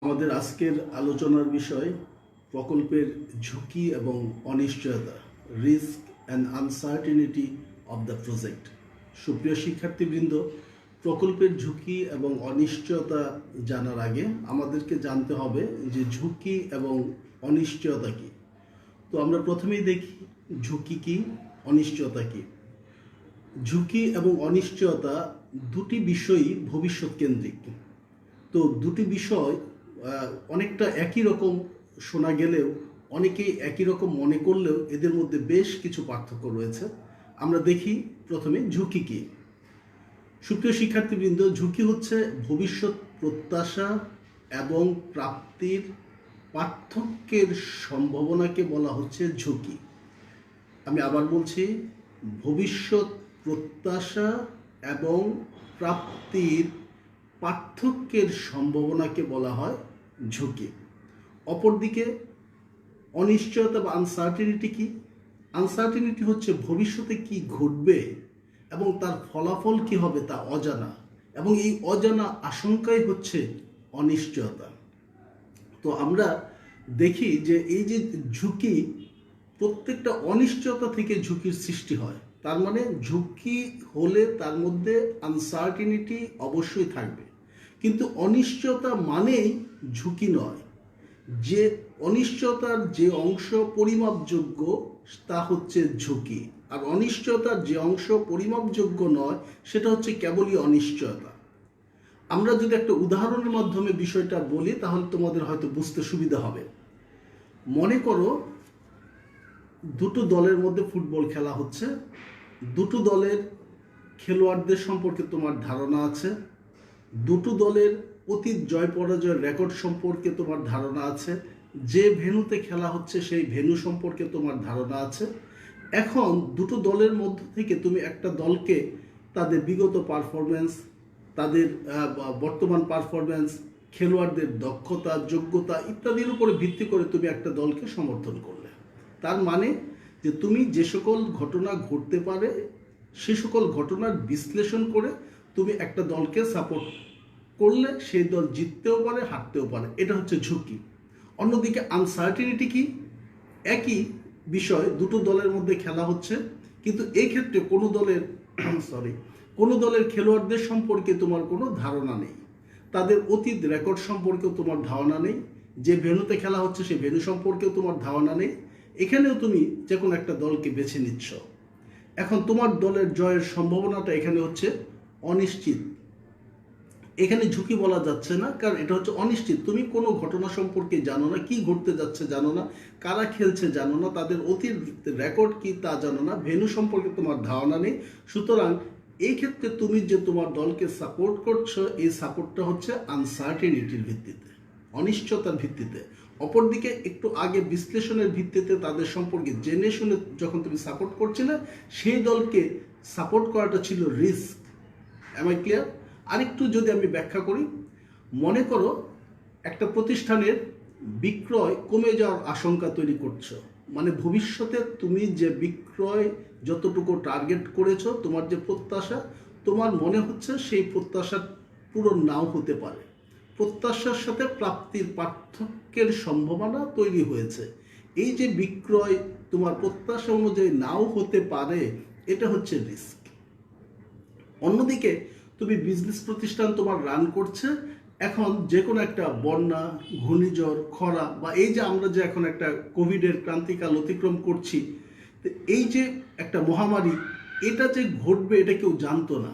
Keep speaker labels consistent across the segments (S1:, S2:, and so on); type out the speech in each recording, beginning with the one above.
S1: আমাদের আজকের আলোচনার বিষয় প্রকল্পের ঝুঁকি এবং অনিশ্চয়তা, risk and uncertainty of the project. সুপ্রিয় শিক্ষার্থীবৃন্দ, প্রকল্পের ঝুঁকি এবং অনিশ্চয়তা জানার আগে আমাদেরকে জানতে হবে যে ঝুঁকি এবং অনিশ্চয়তা কী। তো আমরা প্রথমেই দেখি ঝুঁকি কী, অনিশ্চয়তা কী। ঝুঁকি এবং অনিশ্চয়তা দুটি বিষয়ই ভবিষ্যৎ কেন্দ্রিক। তো দুটি বিষয় অনেকটা একই রকম শোনা গেলেও অনেকেই একই রকম মনে করলেও এদের মধ্যে বেশ কিছু পার্থক্য রয়েছে। আমরা দেখি প্রথমে ঝুঁকি কী। সুপ্রিয় শিক্ষার্থীবৃন্দ, ঝুঁকি হচ্ছে ভবিষ্যৎ প্রত্যাশা এবং প্রাপ্তির পার্থক্যের সম্ভাবনাকে বলা হচ্ছে ঝুঁকি। আমি আবার বলছি, ভবিষ্যৎ প্রত্যাশা এবং প্রাপ্তির পার্থক্যের সম্ভাবনাকে বলা হয় ঝুঁকি। অপরদিকে অনিশ্চয়তা বা আনসার্টিনিটি কি? আনসার্টিনিটি হচ্ছে ভবিষ্যতে কি ঘটবে এবং তার ফলাফল কি হবে তা অজানা, এবং এই অজানা আশঙ্কাই হচ্ছে অনিশ্চয়তা। তো আমরা দেখি যে এই যে ঝুঁকি, প্রত্যেকটা অনিশ্চয়তা থেকে ঝুঁকির সৃষ্টি হয়। তার মানে ঝুঁকি হলে তার মধ্যে আনসার্টিনিটি অবশ্যই থাকবে, কিন্তু অনিশ্চয়তা মানেই ঝুঁকি নয়। যে অনিশ্চয়তার যে অংশ পরিমাপযোগ্য তা হচ্ছে ঝুঁকি, আর অনিশ্চয়তার যে অংশ পরিমাপযোগ্য নয় সেটা হচ্ছে কেবলই অনিশ্চয়তা। আমরা যদি একটা উদাহরণের মাধ্যমে বিষয়টা বলি তাহলে তোমাদের হয়তো বুঝতে সুবিধা হবে। মনে করো দুটো দলের মধ্যে ফুটবল খেলা হচ্ছে। দুটো দলের খেলোয়াড়দের সম্পর্কে তোমার ধারণা আছে, দুটো দলের অতীত জয় পরাজয়ের রেকর্ড সম্পর্কে তোমার ধারণা আছে, যে ভেন্যুতে খেলা হচ্ছে সেই ভেন্যু সম্পর্কে তোমার ধারণা আছে। এখন দুটো দলের মধ্য থেকে তুমি একটা দলকে তাদের বিগত পারফরমেন্স, তাদের বর্তমান পারফরমেন্স, খেলোয়াড়দের দক্ষতা, যোগ্যতা ইত্যাদির উপরে ভিত্তি করে তুমি একটা দলকে সমর্থন করলে। তার মানে যে তুমি যে সকল ঘটনা ঘটতে পারে সে সকল ঘটনার বিশ্লেষণ করে তুমি একটা দলকে সাপোর্ট করলে সেই দল জিততেও পারে, হারতেও পারে। এটা হচ্ছে ঝুঁকি। অন্যদিকে আনসার্টিনিটি কি? একই বিষয়, দুটো দলের মধ্যে খেলা হচ্ছে, কিন্তু এই ক্ষেত্রে কোনো দলের খেলোয়াড়দের সম্পর্কে তোমার কোনো ধারণা নেই, তাদের অতীত রেকর্ড সম্পর্কেও তোমার ধারণা নেই, যে ভেন্যুতে খেলা হচ্ছে সেই ভেন্যু সম্পর্কেও তোমার ধারণা নেই। এখানেও তুমি যে কোনো একটা দলকে বেছে নিচ্ছ। এখন তোমার দলের জয়ের সম্ভাবনাটা এখানে হচ্ছে অনিশ্চিত। এখানে ঝুঁকি বলা যাচ্ছে না, কারণ এটা হচ্ছে অনিশ্চিত। তুমি কোনো ঘটনা সম্পর্কে জানো না, কি ঘটতে যাচ্ছে জানো না, কারা খেলছে জানো না, তাদের অতীত রেকর্ড কি তা জানো না, ভেন্যু সম্পর্কে তোমার ধারণা নেই। সুতরাং এই ক্ষেত্রে তুমি যে তোমার দলকে সাপোর্ট করছো, এই সাপোর্টটা হচ্ছে আনসার্টেনিটির ভিত্তিতে, অনিশ্চয়তার ভিত্তিতে। অপরদিকে একটু আগে বিশ্লেষণের ভিত্তিতে তাদের সম্পর্কে জেনে শুনে যখন তুমি সাপোর্ট করছিলে, সেই দলকে সাপোর্ট করাটা ছিল রিস্ক। M I clear? আরেকটু যদি আমি ব্যাখ্যা করি, মনে করো একটা প্রতিষ্ঠানের বিক্রয় কমে যাওয়ার আশঙ্কা তৈরি করছো, মানে ভবিষ্যতে তুমি যে বিক্রয় যতটুকু টার্গেট করেছো, তোমার যে প্রত্যাশা, তোমার মনে হচ্ছে সেই প্রত্যাশা পূরণ নাও হতে পারে। প্রত্যাশার সাথে প্রাপ্তির পার্থক্যের সম্ভাবনা তৈরি হয়েছে। এই যে বিক্রয় তোমার প্রত্যাশা অনুযায়ী নাও হতে পারে, এটা হচ্ছে রিস্ক। অন্যদিকে তুমি বিজনেস প্রতিষ্ঠান তোমার রান করছে, এখন যে কোনো একটা বন্যা, ঘূর্ণিঝড়, খরা, বা এই যে আমরা যে এখন একটা কোভিডের ক্রান্তিকাল অতিক্রম করছি, তো এই যে একটা মহামারী, এটা যে ঘটবে এটা কেউ জানতো না।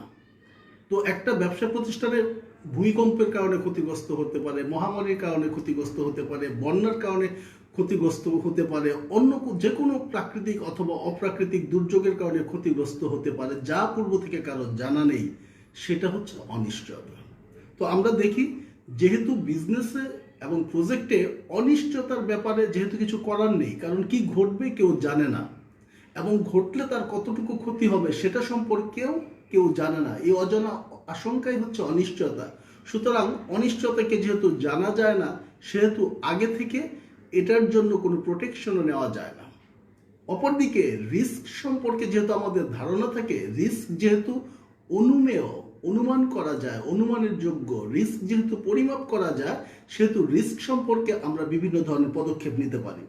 S1: তো একটা ব্যবসা প্রতিষ্ঠানের ভূমিকম্পের কারণে ক্ষতিগ্রস্ত হতে পারে, মহামারীর কারণে ক্ষতিগ্রস্ত হতে পারে, বন্যার কারণে ক্ষতিগ্রস্ত হতে পারে, অন্য যে কোনো প্রাকৃতিক অথবা অপ্রাকৃতিক দুর্যোগের কারণে ক্ষতিগ্রস্ত হতে পারে, যা পূর্ব থেকে কারো জানা নেই। সেটা হচ্ছে অনিশ্চয়তা। তো আমরা দেখি, যেহেতু বিজনেসে এবং প্রজেক্টে অনিশ্চয়তার ব্যাপারে যেহেতু কিছু করার নেই, কারণ কি ঘটবে কেউ জানে না, এবং ঘটলে তার কতটুকু ক্ষতি হবে সেটা সম্পর্কেও কেউ জানে না। এই অজানা আশঙ্কাই হচ্ছে অনিশ্চয়তা। সুতরাং অনিশ্চয়তাকে যেহেতু জানা যায় না, সেহেতু আগে থেকে এটার জন্য কোনো প্রোটেকশনও নেওয়া যায় না। অপরদিকে রিস্ক সম্পর্কে যেহেতু আমাদের ধারণা থাকে, রিস্ক যেহেতু অনুমেয়, অনুমান করা যায়, অনুমানের যোগ্য, রিস্ক যেহেতু পরিমাপ করা যায়, সেহেতু রিস্ক সম্পর্কে আমরা বিভিন্ন ধরনের পদক্ষেপ নিতে পারি।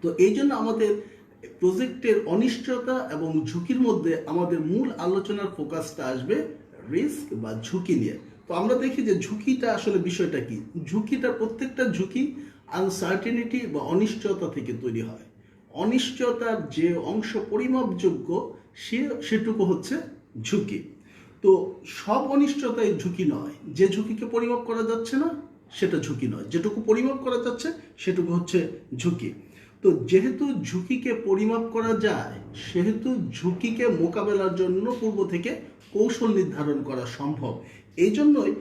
S1: তো এই জন্য আমাদের প্রজেক্টের অনিশ্চয়তা এবং ঝুঁকির মধ্যে আমাদের মূল আলোচনার ফোকাসটা আসবে রিস্ক বা ঝুঁকি নিয়ে। তো আমরা দেখি যে ঝুঁকিটা আসলে বিষয়টা কি। ঝুঁকিটা, প্রত্যেকটা ঝুঁকি আনসার্টেনিটি বা অনিশ্চয়তা থেকে তৈরি হয়। অনিশ্চয়তার যে অংশ পরিমাপযোগ্য সেটুকু হচ্ছে ঝুঁকি। তো সব অনিশ্চয়তাই ঝুঁকি নয়। যে ঝুঁকিকে পরিমাপ করা যাচ্ছে না সেটা ঝুঁকি নয়, যেটুকু পরিমাপ করা যাচ্ছে সেটুকু হচ্ছে ঝুঁকি। তো যেহেতু ঝুঁকিকে পরিমাপ করা যায়, সেহেতু ঝুঁকিকে মোকাবেলার জন্য পূর্ব থেকে কৌশল নির্ধারণ করা সম্ভব। এই জন্যই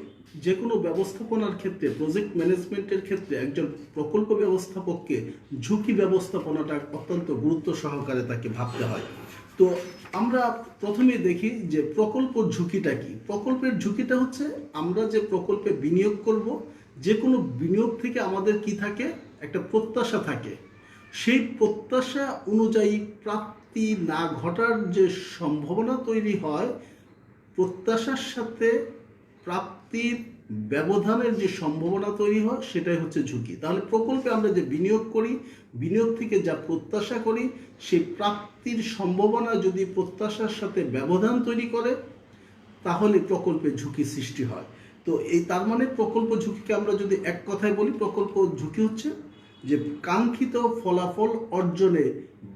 S1: যে কোনো ব্যবস্থাপনার ক্ষেত্রে, প্রজেক্ট ম্যানেজমেন্টের ক্ষেত্রে একজন প্রকল্প ব্যবস্থাপককে ঝুঁকি ব্যবস্থাপনাটা অত্যন্ত গুরুত্ব সহকারে তাকে ভাবতে হয়। তো আমরা প্রথমে দেখি যে প্রকল্প ঝুঁকিটা কি। প্রকল্পের ঝুঁকিটা হচ্ছে আমরা যে প্রকল্পে বিনিয়োগ করব, যে কোনো বিনিয়োগ থেকে আমাদের কি থাকে, একটা প্রত্যাশা থাকে। সেই প্রত্যাশা অনুযায়ী প্রাপ্তি না ঘটার যে সম্ভাবনা তৈরি হয়, প্রত্যাশার সাথে প্রাপ্তির ব্যবধানের যে সম্ভাবনা তৈরি হয়, সেটাই হচ্ছে ঝুঁকি। তাহলে প্রকল্পে আমরা যে বিনিয়োগ করি, বিনিয়োগ থেকে যা প্রত্যাশা করি, সেই প্রাপ্তির সম্ভাবনা যদি প্রত্যাশার সাথে ব্যবধান তৈরি করে, তাহলে প্রকল্পে ঝুঁকি সৃষ্টি হয়। তো এই তার মানে প্রকল্প ঝুঁকিকে আমরা যদি এক কথায় বলি, প্রকল্প ঝুঁকি হচ্ছে যে কাঙ্ক্ষিত ফলাফল অর্জনে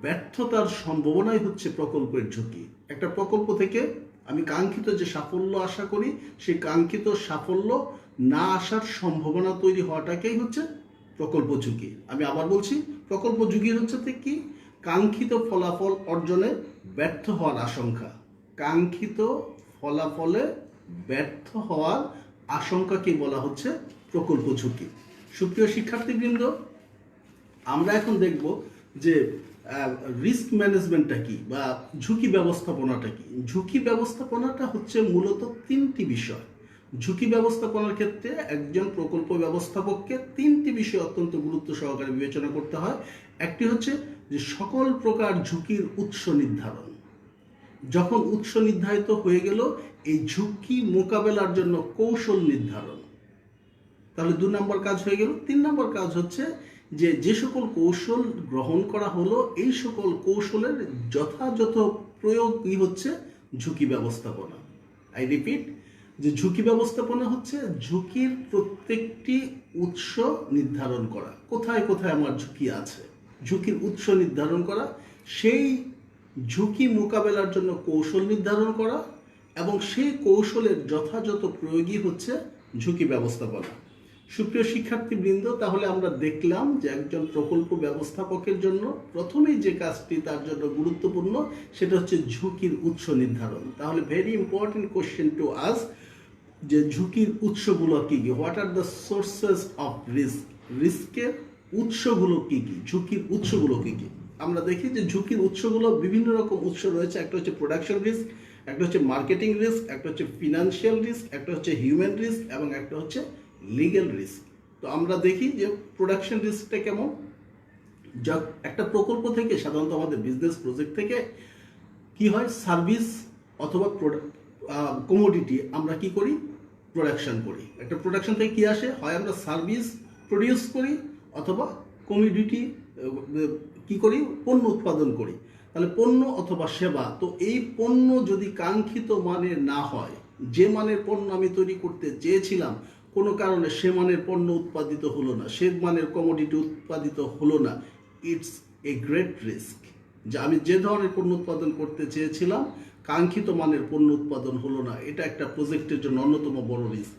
S1: ব্যর্থতার সম্ভাবনাই হচ্ছে প্রকল্পের ঝুঁকি। একটা প্রকল্প থেকে আমি কাঙ্ক্ষিত যে সাফল্য আশা করি, সেই কাঙ্ক্ষিত সাফল্য না আসার সম্ভাবনা তৈরি হওয়াটাকেই হচ্ছে প্রকল্প ঝুঁকি। আমি আবার বলছি, প্রকল্প ঝুঁকি হচ্ছে কি, কাঙ্ক্ষিত ফলাফল অর্জনে ব্যর্থ হওয়ার আশঙ্কা। কাঙ্ক্ষিত ফলাফলে ব্যর্থ হওয়ার আশঙ্কাকে বলা হচ্ছে প্রকল্প ঝুঁকি। সুপ্রিয় শিক্ষার্থীবৃন্দ, আমরা এখন দেখব যে রিস্ক ম্যানেজমেন্টটা কি বা ঝুঁকি ব্যবস্থাপনাটা কি। ঝুঁকি ব্যবস্থাপনাটা হচ্ছে মূলত তিনটি বিষয়। ঝুঁকি ব্যবস্থাপনার ক্ষেত্রে একজন প্রকল্প ব্যবস্থাপককে তিনটি বিষয় অত্যন্ত গুরুত্ব সহকারে বিবেচনা করতে হয়। একটি হচ্ছে যে সকল প্রকার ঝুঁকির উৎস নির্ধারণ। যখন উৎস নির্ধারিত হয়ে গেল, এই ঝুঁকি মোকাবেলার জন্য কৌশল নির্ধারণ। তাহলে 2 নম্বর কাজ হয়ে গেল। 3 নম্বর কাজ হচ্ছে যে সকল কৌশল গ্রহণ করা হলো, এই সকল কৌশলের যথাযথ প্রয়োগই হচ্ছে ঝুঁকি ব্যবস্থাপনা। আই রিপিট, যে ঝুঁকি ব্যবস্থাপনা হচ্ছে ঝুঁকির প্রত্যেকটি উৎস নির্ধারণ করা। কোথায় কোথায় আমার ঝুঁকি আছে, ঝুঁকির উৎস নির্ধারণ করা, সেই ঝুঁকি মোকাবেলার জন্য কৌশল নির্ধারণ করা, এবং সেই কৌশলের যথাযথ প্রয়োগই হচ্ছে ঝুঁকি ব্যবস্থাপনা। সুপ্রিয় শিক্ষার্থীবৃন্দ, তাহলে আমরা দেখলাম যে একজন প্রকল্প ব্যবস্থাপকের জন্য প্রথমেই যে কাজটি তার জন্য গুরুত্বপূর্ণ, সেটা হচ্ছে ঝুঁকির উৎস নির্ধারণ। তাহলে very important question to ask, যে ঝুঁকির উৎসগুলো কি কি, what are the sources of risk. রিস্কের উৎসগুলো কি কি, ঝুঁকির উৎসগুলো কি কি। আমরা দেখি যে ঝুঁকির উৎসগুলো বিভিন্ন রকম উৎস রয়েছে। একটা হচ্ছে প্রোডাকশন রিস্ক, একটা হচ্ছে মার্কেটিং রিস্ক, একটা হচ্ছে ফিনান্সিয়াল রিস্ক, একটা হচ্ছে হিউম্যান রিস্ক, এবং একটা হচ্ছে লিগ্যাল রিস্ক। তো আমরা দেখি যে প্রোডাকশন রিস্কটা কেমন। একটা প্রকল্প থেকে, সাধারণত আমাদের বিজনেস প্রজেক্ট থেকে কি হয়, সার্ভিস অথবা কমোডিটি আমরা কি করি, প্রোডাকশন করি। একটা প্রোডাকশন থেকে কি আসে, হয় আমরা সার্ভিস প্রডিউস করি অথবা কমোডিটি কি করি, পণ্য উৎপাদন করি। তাহলে পণ্য অথবা সেবা। তো এই পণ্য যদি কাঙ্ক্ষিত মানের না হয়, যে মানের পণ্য আমি তৈরি করতে চেয়েছিলাম, কোনো কারণে সে মানের পণ্য উৎপাদিত হলো না, সে মানের কমোডিটি উৎপাদিত হলো না, ইটস এ গ্রেট রিস্ক। যে আমি যে ধরনের পণ্য উৎপাদন করতে চেয়েছিলাম, কাঙ্ক্ষিত মানের পণ্য উৎপাদন হলো না, এটা একটা প্রজেক্টের জন্য অন্যতম বড় রিস্ক।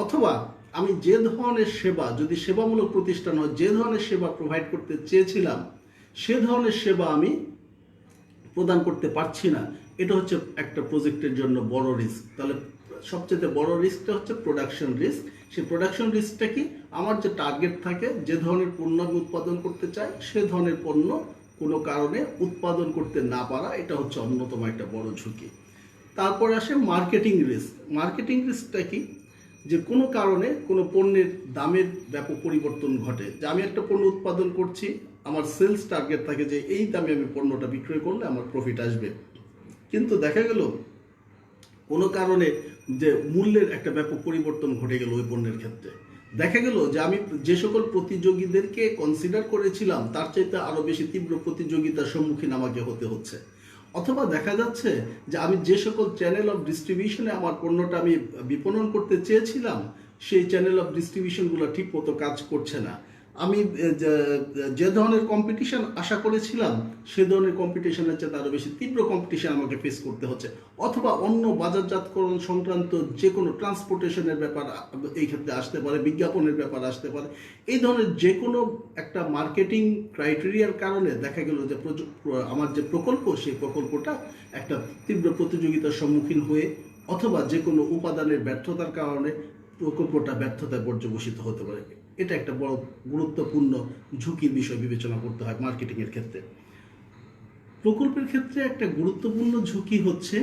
S1: অথবা আমি যে ধরনের সেবা, যদি সেবামূলক প্রতিষ্ঠান হয়, যে ধরনের সেবা প্রোভাইড করতে চেয়েছিলাম, সে ধরনের সেবা আমি প্রদান করতে পারছি না, এটা হচ্ছে একটা প্রজেক্টের জন্য বড় রিস্ক। তাহলে সবচেয়ে বড় রিস্কটা হচ্ছে প্রোডাকশন রিস্ক। সেই প্রোডাকশন রিস্কটা কি, আমার যে টার্গেট থাকে, যে ধরনের পণ্য আমি উৎপাদন করতে চাই, সে ধরনের পণ্য কোনো কারণে উৎপাদন করতে না পারা, এটা হচ্ছে অন্যতম একটা বড় ঝুঁকি। তারপর আসে মার্কেটিং রিস্ক। মার্কেটিং রিস্কটা কি, যে কোনো কারণে কোনো পণ্যের দামের ব্যাপক পরিবর্তন ঘটে। যে আমি একটা পণ্য উৎপাদন করছি, আমার সেলস টার্গেট থাকে যে এই দামে আমি পণ্যটা বিক্রয় করলে আমার প্রফিট আসবে, কিন্তু দেখা গেল কোনো কারণে যে মূল্যের একটা ব্যাপক পরিবর্তন ঘটে গেল ওই পণ্যের ক্ষেত্রে। দেখা গেল যে আমি যে সকল প্রতিযোগীদেরকে কনসিডার করেছিলাম তার চাইতে আরো বেশি তীব্র প্রতিযোগিতার সম্মুখীন আমাকে হতে হচ্ছে। অথবা দেখা যাচ্ছে যে আমি যে সকল চ্যানেল অফ ডিস্ট্রিবিউশনে আমার পণ্যটা আমি বিপণন করতে চেয়েছিলাম সেই চ্যানেল অফ ডিস্ট্রিবিউশনগুলো ঠিক মতো কাজ করছে না। আমি যে ধরনের কম্পিটিশন আশা করেছিলাম সে ধরনের কম্পিটিশনের চেয়ে আরও বেশি তীব্র কম্পিটিশন আমাকে ফেস করতে হচ্ছে। অথবা অন্য বাজারজাতকরণ সংক্রান্ত যে কোনো ট্রান্সপোর্টেশনের ব্যাপার এই ক্ষেত্রে আসতে পারে, বিজ্ঞাপনের ব্যাপার আসতে পারে। এই ধরনের যে কোনো একটা মার্কেটিং ক্রাইটেরিয়ার কারণে দেখা গেল যে আমার যে প্রকল্প সেই প্রকল্পটা একটা তীব্র প্রতিযোগিতার সম্মুখীন হয়ে অথবা যে কোনো উপাদানের ব্যর্থতার কারণে প্রকল্পটা ব্যর্থতায় পর্যবসিত হতে পারে। এটা একটা বড় গুরুত্বপূর্ণ ঝুঁকির বিষয় বিবেচনা করতে হয় মার্কেটিংয়ের ক্ষেত্রে। প্রকল্পের ক্ষেত্রে একটা গুরুত্বপূর্ণ ঝুঁকি হচ্ছে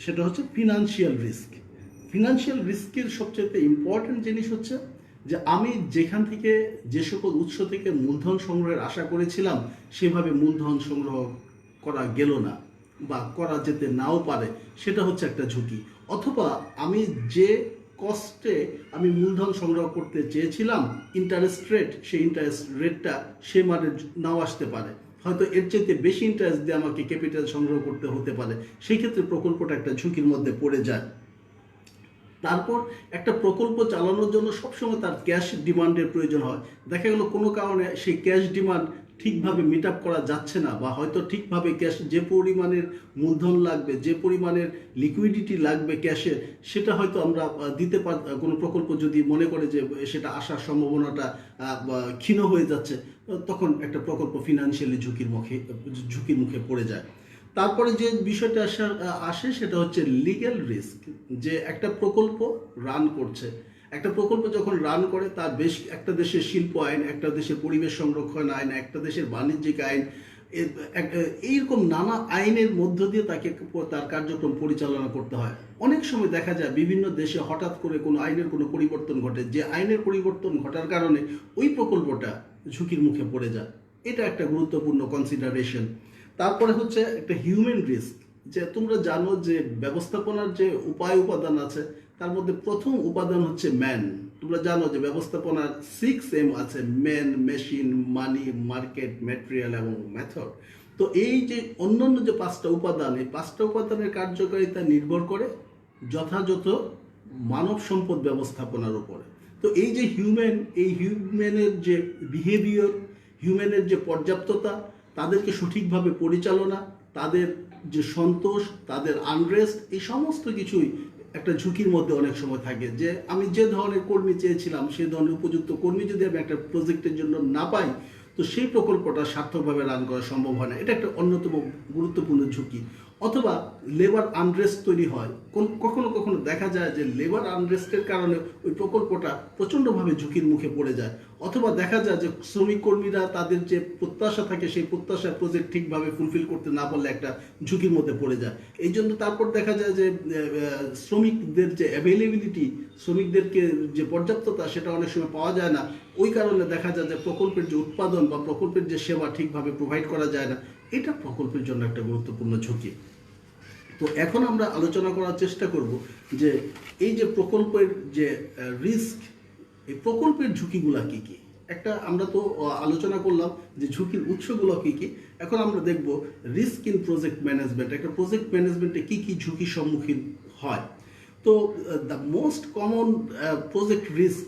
S1: সেটা হচ্ছে ফিনান্সিয়াল রিস্ক। ফিনান্সিয়াল রিস্কের সবচেয়ে ইম্পর্টেন্ট জিনিস হচ্ছে যে আমি যেখান থেকে যে সকল উৎস থেকে মূলধন সংগ্রহের আশা করেছিলাম সেভাবে মূলধন সংগ্রহ করা গেল না বা করা যেতে নাও পারে, সেটা হচ্ছে একটা ঝুঁকি। অথবা আমি যে কস্টে আমি মূলধন সংগ্রহ করতে চেয়েছিলাম ইন্টারেস্ট রেট, সেই ইন্টারেস্ট রেটটা সে মানে নাও আসতে পারে, হয়তো এর চাইতে বেশি ইন্টারেস্ট দিয়ে আমাকে ক্যাপিটাল সংগ্রহ করতে হতে পারে। সেই ক্ষেত্রে প্রকল্পটা একটা ঝুঁকির মধ্যে পড়ে যায়। তারপর একটা প্রকল্প চালানোর জন্য সবসময় তার ক্যাশ ডিমান্ডের প্রয়োজন হয়। দেখা গেল কোনো কারণে সেই ক্যাশ ডিমান্ড ঠিকভাবে মিট আপ করা যাচ্ছে না, বা হয়তো ঠিকভাবে ক্যাশ যে পরিমাণের মূলধন লাগবে, যে পরিমাণের লিকুইডিটি লাগবে ক্যাশের, সেটা হয়তো আমরা দিতে কোনো প্রকল্প যদি মনে করে যে সেটা আসার সম্ভাবনাটা ক্ষীণ হয়ে যাচ্ছে, তখন একটা প্রকল্প ফিনান্সিয়ালি ঝুঁকির মুখে পড়ে যায়। তারপরে যে বিষয়টা আসে সেটা হচ্ছে লিগ্যাল রিস্ক। যে একটা প্রকল্প রান করছে, একটা প্রকল্প যখন রান করে তার বেশ একটা দেশের শিল্প আইন, একটা দেশের পরিবেশ সংরক্ষণ আইন, একটা দেশের বাণিজ্যিক আইন, এইরকম নানা আইনের মধ্য দিয়ে তাকে তার কার্যক্রম পরিচালনা করতে হয়। অনেক সময় দেখা যায় বিভিন্ন দেশে হঠাৎ করে কোনো আইনের কোনো পরিবর্তন ঘটে, যে আইনের পরিবর্তন ঘটার কারণে ওই প্রকল্পটা ঝুঁকির মুখে পড়ে যায়। এটা একটা গুরুত্বপূর্ণ কনসিডারেশন। তারপরে হচ্ছে একটা হিউম্যান রিস্ক। যে তোমরা জানো যে ব্যবস্থাপনার যে উপাদান আছে তার মধ্যে প্রথম উপাদান হচ্ছে ম্যান। তোমরা জানো যে ব্যবস্থাপনার 6M আছে: ম্যান, মেশিন, মানি, মার্কেট, ম্যাটেরিয়াল এবং মেথড। তো এই যে অন্যান্য যে 5টা উপাদান, এই 5টা উপাদানের কার্যকারিতা নির্ভর করে যথাযথ মানব সম্পদ ব্যবস্থাপনার উপরে। তো এই যে হিউম্যানের যে বিহেভিয়ার, হিউম্যানের যে পর্যাপ্ততা, তাদেরকে সঠিকভাবে পরিচালনা, তাদের যে সন্তোষ, তাদের আনরেস্ট, এই সমস্ত কিছুই একটা ঝুঁকির মধ্যে অনেক সময় থাকে। যে আমি যে ধরনের কর্মী চেয়েছিলাম সেই ধরনের উপযুক্ত কর্মী যদি আমি একটা প্রজেক্টের জন্য না পাই, তো সেই প্রকল্পটা সার্থকভাবে রান করা সম্ভব হয় না। এটা একটা অন্যতম গুরুত্বপূর্ণ ঝুঁকি। অথবা লেবার আনরেস্ট তৈরি হয়। কখনো কখনো দেখা যায় যে লেবার আনরেস্টের কারণে ওই প্রকল্পটা প্রচণ্ডভাবে ঝুঁকির মুখে পড়ে যায়। অথবা দেখা যায় যে শ্রমিক কর্মীরা তাদের যে প্রত্যাশা থাকে সেই প্রত্যাশা প্রজেক্ট ঠিকভাবে ফুলফিল করতে না পারলে একটা ঝুঁকির মধ্যে পড়ে যায়। এই জন্য তারপর দেখা যায় যে শ্রমিকদের যে অ্যাভেলেবিলিটি, শ্রমিকদেরকে যে পর্যাপ্ততা, সেটা অনেক সময় পাওয়া যায় না। ওই কারণে দেখা যায় যে প্রকল্পের যে উৎপাদন বা প্রকল্পের যে সেবা ঠিকভাবে প্রোভাইড করা যায় না। এটা প্রকল্পের জন্য একটা গুরুত্বপূর্ণ ঝুঁকি। তো এখন আমরা আলোচনা করার চেষ্টা করব যে এই যে প্রকল্পের যে রিস্ক, এই প্রকল্পের ঝুঁকিগুলো কি কি। আমরা তো আলোচনা করলাম যে ঝুঁকির উৎসগুলো কি কি। এখন আমরা দেখব রিস্ক ইন প্রজেক্ট ম্যানেজমেন্ট। একটা প্রজেক্ট ম্যানেজমেন্টে কি কি ঝুঁকির সম্মুখীন হয়। তো the most common project risk,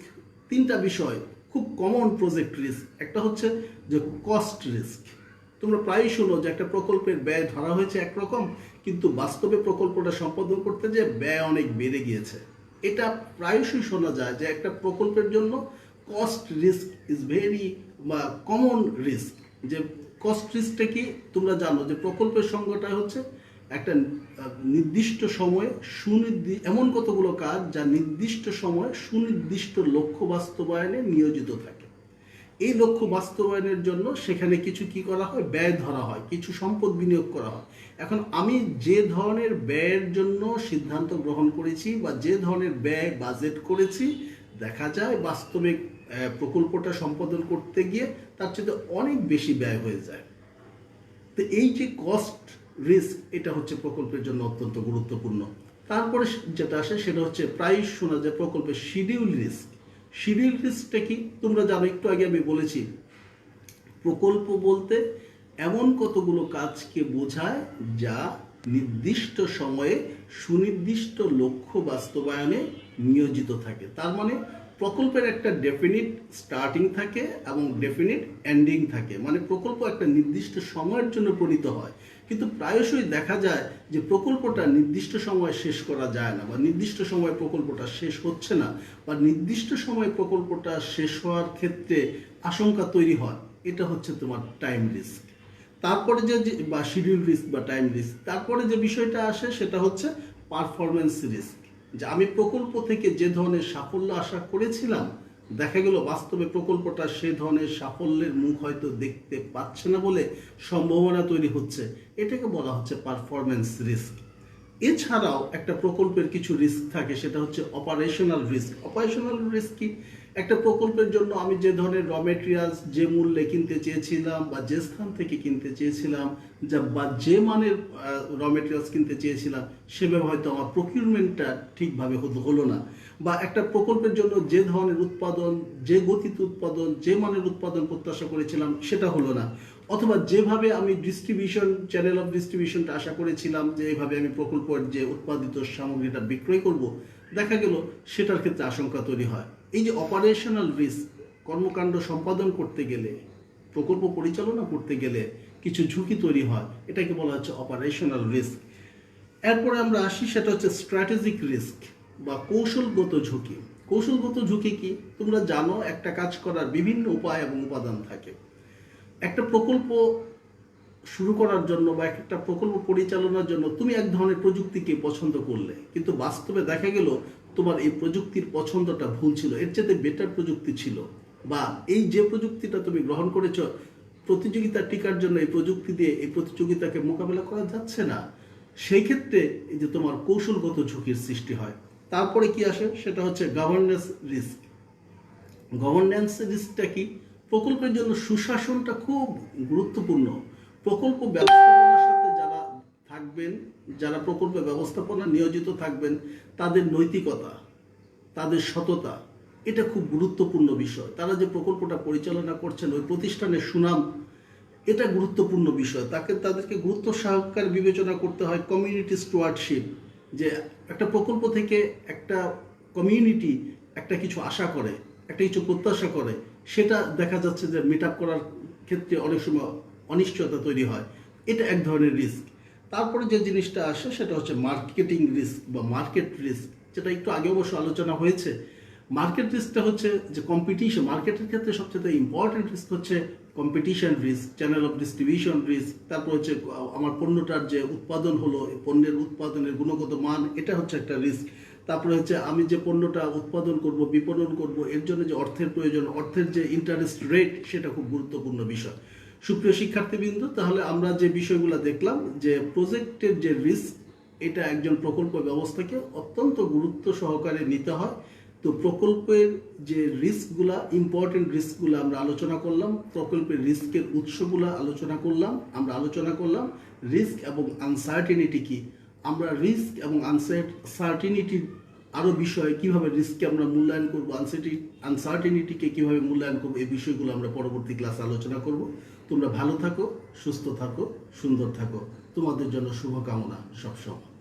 S1: 3টা বিষয় খুব কমন প্রজেক্ট রিস্ক। একটা হচ্ছে যে কস্ট রিস্ক। তোমরা প্রায়ই শোনো যে একটা প্রকল্পের ব্যয় ধরা হয়েছে একরকম, কিন্তু বাস্তবে প্রকল্পটা সম্পাদন করতে যে ব্যয় অনেক বেড়ে গিয়েছে। এটা প্রায়শই শোনা যায় যে একটা প্রকল্পের জন্য cost risk is very common risk. যে কস্ট রিস্কটা কি তোমরা জানো যে প্রকল্পের সংজ্ঞাটা হচ্ছে একটা নির্দিষ্ট সময়ে এমন কতগুলো কাজ যা নির্দিষ্ট সময়ে সুনির্দিষ্ট লক্ষ্য বাস্তবায়নে নিয়োজিত থাকে। এই লক্ষ্য বাস্তবায়নের জন্য সেখানে কিছু কি করা হয়, ব্যয় ধরা হয়, কিছু সম্পদ বিনিয়োগ করা হয়। এখন আমি যে ধরনের ব্যয়ের জন্য সিদ্ধান্ত গ্রহণ করেছি বা যে ধরনের ব্যয় বাজেট করেছি, দেখা যায় বাস্তবিক প্রকল্পটা সম্পাদন করতে গিয়ে তার চেয়ে অনেক বেশি ব্যয় হয়ে যায়। তো এই যে কস্ট রিস্ক, এটা হচ্ছে প্রকল্পের জন্য অত্যন্ত গুরুত্বপূর্ণ। তারপরে যেটা আসে সেটা হচ্ছে প্রায় শোনা যায় প্রকল্পে শিডিউল রিস্ক। শিডিউল রিস্কটা কি তোমরা জানো, একটু আগে আমি বলেছি প্রকল্প বলতে এমন কতগুলো কাজকে বোঝায় যা নির্দিষ্ট সময়ে সুনির্দিষ্ট লক্ষ্য বাস্তবায়নে নিয়োজিত থাকে। তার মানে প্রকল্পের একটা ডেফিনিট স্টার্টিং থাকে এবং ডেফিনিট এন্ডিং থাকে, মানে প্রকল্প একটা নির্দিষ্ট সময়ের জন্য প্রণীত হয়। কিন্তু প্রায়শই দেখা যায় যে প্রকল্পটা নির্দিষ্ট সময়ে শেষ করা যায় না, বা নির্দিষ্ট সময়ে প্রকল্পটা শেষ হচ্ছে না, বা নির্দিষ্ট সময়ে প্রকল্পটা শেষ হওয়ার ক্ষেত্রে আশঙ্কা তৈরি হয়। এটা হচ্ছে তোমার টাইম রিস্ক। তারপরে যে বা শিডিউল রিস্ক বা টাইম রিস্ক, তারপরে যে বিষয়টা আসে সেটা হচ্ছে পারফরমেন্স রিস্ক। যে আমি প্রকল্প থেকে যে ধরনের সাফল্য আশা করেছিলাম, দেখা গেল বাস্তবে প্রকল্পটা সে ধরনের সাফল্যের মুখ হয়তো দেখতে পাচ্ছে না বলে সম্ভাবনা তৈরি হচ্ছে, এটাকে বলা হচ্ছে পারফরমেন্স রিস্ক। এছাড়াও একটা প্রকল্পের কিছু রিস্ক থাকে, সেটা হচ্ছে অপারেশনাল রিস্ক। অপারেশনাল রিস্ক কি? একটা প্রকল্পের জন্য আমি যে ধরনের র মেটেরিয়ালস যে মূল্যে কিনতে চেয়েছিলাম, বা যে স্থান থেকে কিনতে চেয়েছিলাম, বা যে মানের র মেটেরিয়ালস কিনতে চেয়েছিলাম, সেভাবে হয়তো আমার প্রকিউরমেন্টটা ঠিকভাবে হলো না। বা একটা প্রকল্পের জন্য যে ধরনের উৎপাদন, যে গতিতে উৎপাদন, যে মানের উৎপাদন প্রত্যাশা করেছিলাম, সেটা হলো না। অথবা যেভাবে আমি ডিস্ট্রিবিউশন, চ্যানেল অফ ডিস্ট্রিবিউশনটা আশা করেছিলাম যে এইভাবে আমি প্রকল্পের যে উৎপাদিত সামগ্রীটা বিক্রয় করব, দেখা গেল সেটার ক্ষেত্রে আশঙ্কা তৈরি হয়। এই যে অপারেশনাল রিস্ক, কর্মকাণ্ড সম্পাদন করতে গেলে, প্রকল্প পরিচালনা করতে গেলে কিছু ঝুঁকি তৈরি হয়, এটাকে বলা হচ্ছে অপারেশনাল রিস্ক। এরপরে আমরা আসি, সেটা হচ্ছে স্ট্র্যাটেজিক রিস্ক বা কৌশলগত ঝুঁকি। কৌশলগত ঝুঁকি কি? তোমরা জানো একটা কাজ করার বিভিন্ন উপায় এবং উপাদান থাকে। একটা প্রকল্প শুরু করার জন্য বা একটা প্রকল্প পরিচালনার জন্য তুমি এক ধরনের প্রযুক্তিকে পছন্দ করলে, কিন্তু বাস্তবে দেখা গেল তোমার এই প্রযুক্তির পছন্দটা ভুল ছিল, এর চেয়ে বেটার প্রযুক্তি ছিল। বা এই যে প্রযুক্তিটা তুমি গ্রহণ করেছ, প্রতিযোগিতা টিকার জন্য এই প্রযুক্তি দিয়ে এই প্রতিযোগিতাকে মোকাবেলা করা যাচ্ছে না, সেই ক্ষেত্রে এই যে তোমার কৌশলগত ঝুঁকির সৃষ্টি হয়। তারপরে কি আসে, সেটা হচ্ছে গভর্নেন্স রিস্ক। গভর্নেন্স রিস্কটা কি? প্রকল্পের জন্য সুশাসনটা খুব গুরুত্বপূর্ণ। প্রকল্প ব্যবস্থাপনার সাথে যারা থাকবেন, যারা প্রকল্প ব্যবস্থাপনা নিয়োজিত থাকবেন, তাদের নৈতিকতা, তাদের সততা, এটা খুব গুরুত্বপূর্ণ বিষয়। তারা যে প্রকল্পটা পরিচালনা করছেন, ওই প্রতিষ্ঠানের সুনাম, এটা গুরুত্বপূর্ণ বিষয়। তাদেরকে গুরুত্ব সহকারে বিবেচনা করতে হয়। কমিউনিটি স্টুয়ার্ডশিপ, যে একটা প্রকল্প থেকে একটা কমিউনিটি একটা কিছু আশা করে, একটা কিছু প্রত্যাশা করে, সেটা দেখা যাচ্ছে যে মিট আপ করার ক্ষেত্রে অনেক সময় অনিশ্চয়তা তৈরি হয়। এটা এক ধরনের রিস্ক। তারপরে যে জিনিসটা আসে সেটা হচ্ছে মার্কেটিং রিস্ক বা মার্কেট রিস্ক, যেটা একটু আগে অবশ্য আলোচনা হয়েছে। মার্কেট রিস্কটা হচ্ছে যে কম্পিটিশন। মার্কেটের ক্ষেত্রে সবচেয়ে ইম্পর্টেন্ট রিস্ক হচ্ছে competition risk, channel of distribution risk. তারপর হচ্ছে আমার পণ্যটার যে উৎপাদন হলো, পণ্যের উৎপাদনের গুণগত মান, এটা হচ্ছে একটা রিস্ক। তারপরে হচ্ছে আমি যে পণ্যটা উৎপাদন করব, বিপণন করব, এর জন্য যে অর্থের প্রয়োজন, অর্থের যে ইন্টারেস্ট রেট, সেটা খুব গুরুত্বপূর্ণ বিষয়। সুপ্রিয় শিক্ষার্থীবৃন্দ, তাহলে আমরা যে বিষয়গুলো দেখলাম, যে প্রজেক্টের যে রিস্ক, এটা একজন প্রকল্প ব্যবস্থাকে অত্যন্ত গুরুত্ব সহকারে নিতে হয়। তো প্রকল্পের যে রিস্কগুলা, ইম্পর্টেন্ট রিস্কগুলো আমরা আলোচনা করলাম, প্রকল্পের রিস্কের উৎসগুলো আলোচনা করলাম, আমরা আলোচনা করলাম রিস্ক এবং আনসার্টিনিটি কি। আমরা রিস্ক এবং আনসার্টিনিটির আরও বিষয়ে কীভাবে রিস্ককে আমরা মূল্যায়ন করবো, আনসার্টিনিটিকে কীভাবে মূল্যায়ন করবো, এই বিষয়গুলো আমরা পরবর্তী ক্লাসে আলোচনা করব। তোমরা ভালো থাকো, সুস্থ থাকো, সুন্দর থাকো। তোমাদের জন্য শুভকামনা সবসময়।